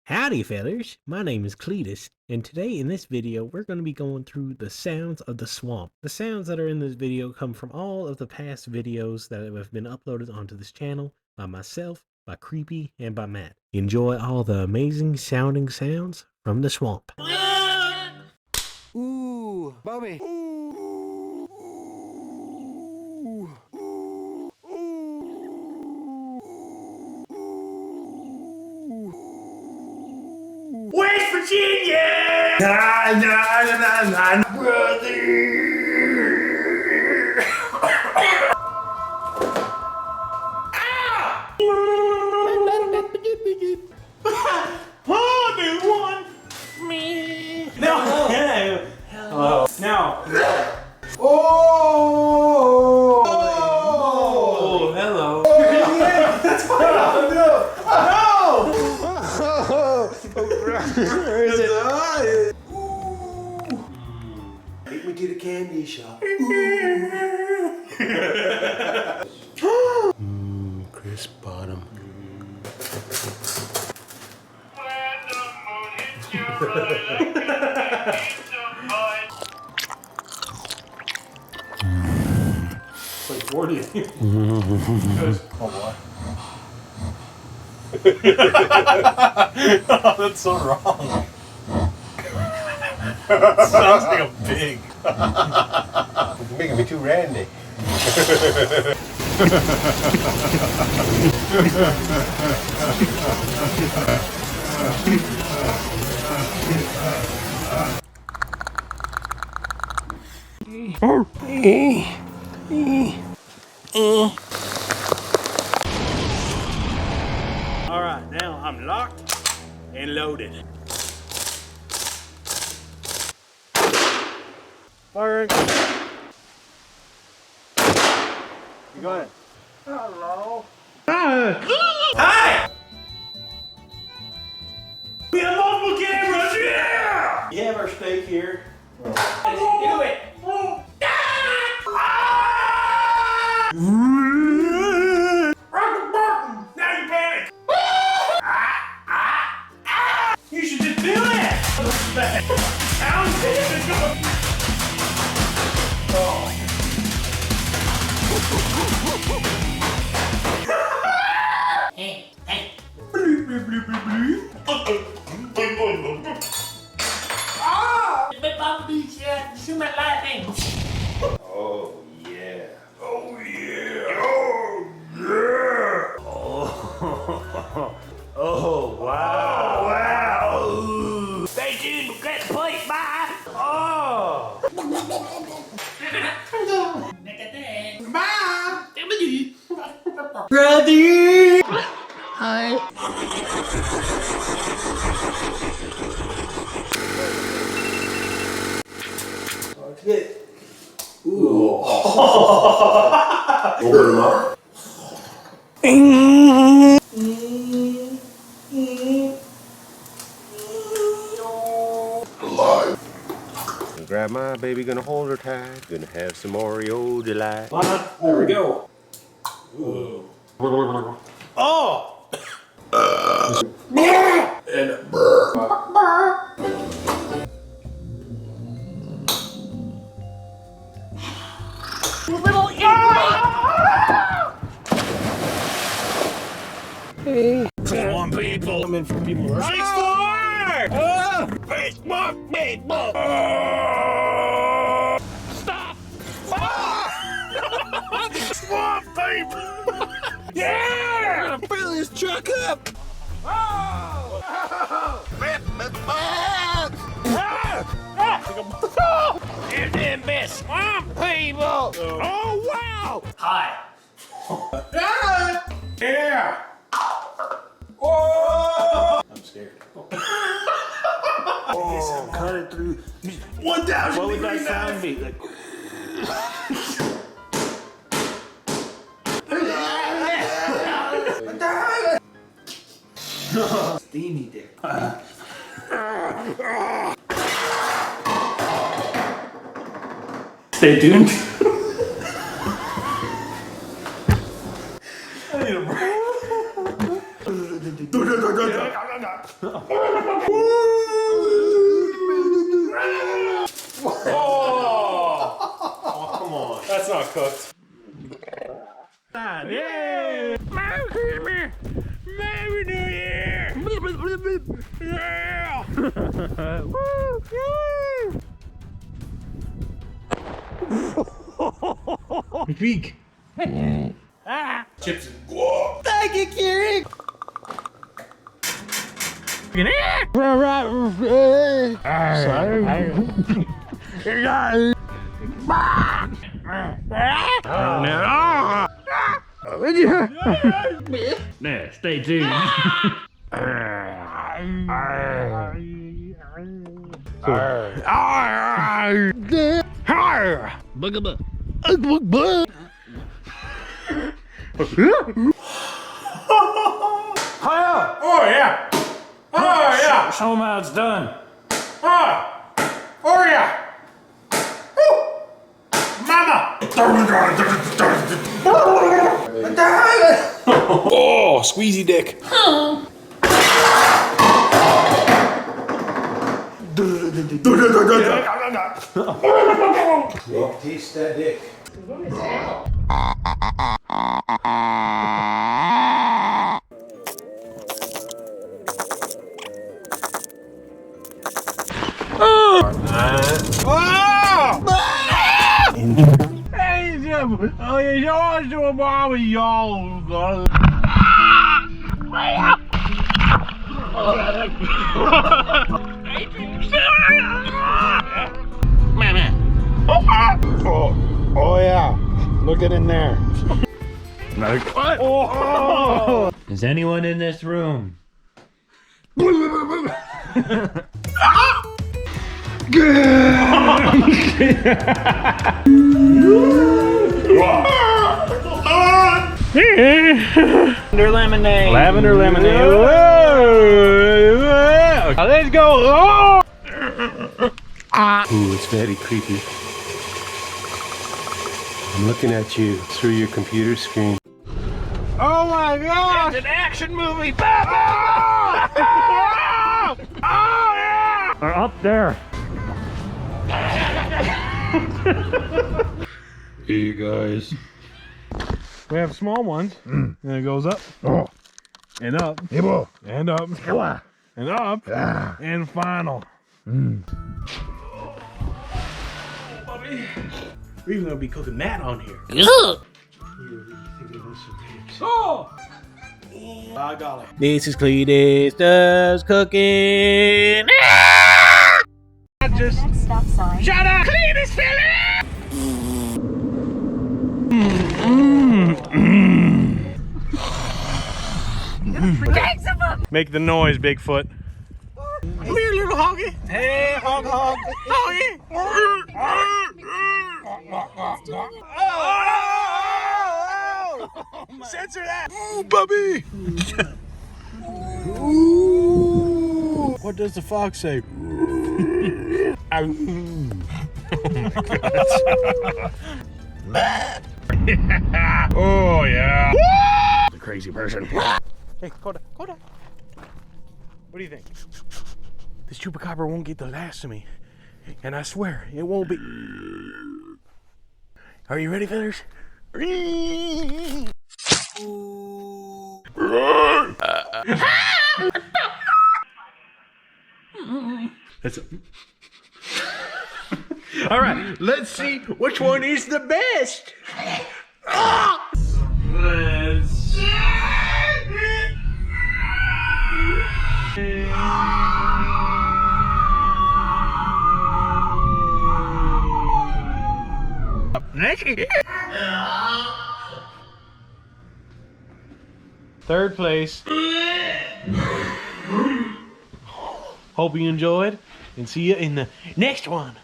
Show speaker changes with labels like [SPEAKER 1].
[SPEAKER 1] Howdy fellers, my name is Cletus, and today in this video we're going to be going through the sounds of the swamp. The sounds that are in this video come from all of the past videos that have been uploaded onto this channel by myself, by Creepy, and by Matt. Enjoy all the amazing sounding sounds from the swamp.
[SPEAKER 2] Ooh, Bobby.
[SPEAKER 3] West Virginia! Brother! Oh, dude, one! Me! No! Hello. No! Oh! Oh! Hello. That's fine! No! Where is it?
[SPEAKER 2] Take me to the candy shop. Crisp bottom.
[SPEAKER 3] It's like 40. Oh boy. Oh, that's so wrong. Sounds like a pig.
[SPEAKER 2] You're making me too randy.
[SPEAKER 3] Alright, now I'm locked and loaded. Fire. You got it. Hello. Hi! We have multiple cameras, yeah! We have our steak here. Do it! Now you panic! You should just do it! Sounds good! Oh. Hey, hey. Ah! Shoot my lightning. Oh yeah. Oh yeah. Oh yeah. Oh. Oh wow. Oh wow. Stay tuned. Get the plate. Bye. Oh. Bye. Ready? Hi.
[SPEAKER 2] Get. Ooh. Open them up. Alive. Grab my baby, gonna hold her tight. Gonna have some Oreo delight.
[SPEAKER 3] There we go. Ooh. Oh! And little come on, people. I'm in for people. Facebook people. Stop! Swamp people. Yeah! I'm gonna fill this truck up. Rip the bugs! Here's them best swamp people! Oh, wow! Hi! Yeah! Oh! I'm scared. Oh, cut it through 1,000. What would that sound be? Like... Steamy dick. Stay tuned. I need a break. Oh, come on. That's not cooked.
[SPEAKER 1] Yeah! Merry Christmas! Merry New Year! Yeah! Woo! Woo! Beak! Ah!
[SPEAKER 3] Chips and guac.
[SPEAKER 1] Thank you, Kieran! Now, stay tuned.
[SPEAKER 3] Oh yeah! Oh yeah!
[SPEAKER 1] Show them how it's done.
[SPEAKER 3] Oh yeah! Woo! Mama! Oh, squeezy dick.
[SPEAKER 2] Taste that dick.
[SPEAKER 1] Oh, you always do a bomb with y'all.
[SPEAKER 3] Oh yeah. Look it in there.
[SPEAKER 1] What? Oh. Is anyone in this room? Lavender lemonade. Lavender lemonade. Whoa. Let's go.
[SPEAKER 2] Ooh, it's very creepy. I'm looking at you through your computer screen.
[SPEAKER 1] Oh my gosh! It's an action movie! Oh, yeah! Or up there.
[SPEAKER 3] Here you guys.
[SPEAKER 1] We have small ones, and it goes up, and up, and up, and up, and final. We're even gonna be cooking that on here. Oh! By golly. This is Cletus does cooking. Just
[SPEAKER 4] Next stop sign.
[SPEAKER 1] shut up, Cletus fella! Make the noise, Bigfoot. Come here, little hoggy. Hey, hog. Hoggy. Oh, censor that. Ooh, Bubby. Ooh. What does the fox say? Oh my God. Oh yeah. The crazy person. Hey, Coda. What do you think? This chupacabra won't get the last of me, and I swear it won't be. Are you ready, fellas? That's all right. Let's see which one is the best. Let's. Third place. Hope you enjoyed, and see you in the next one.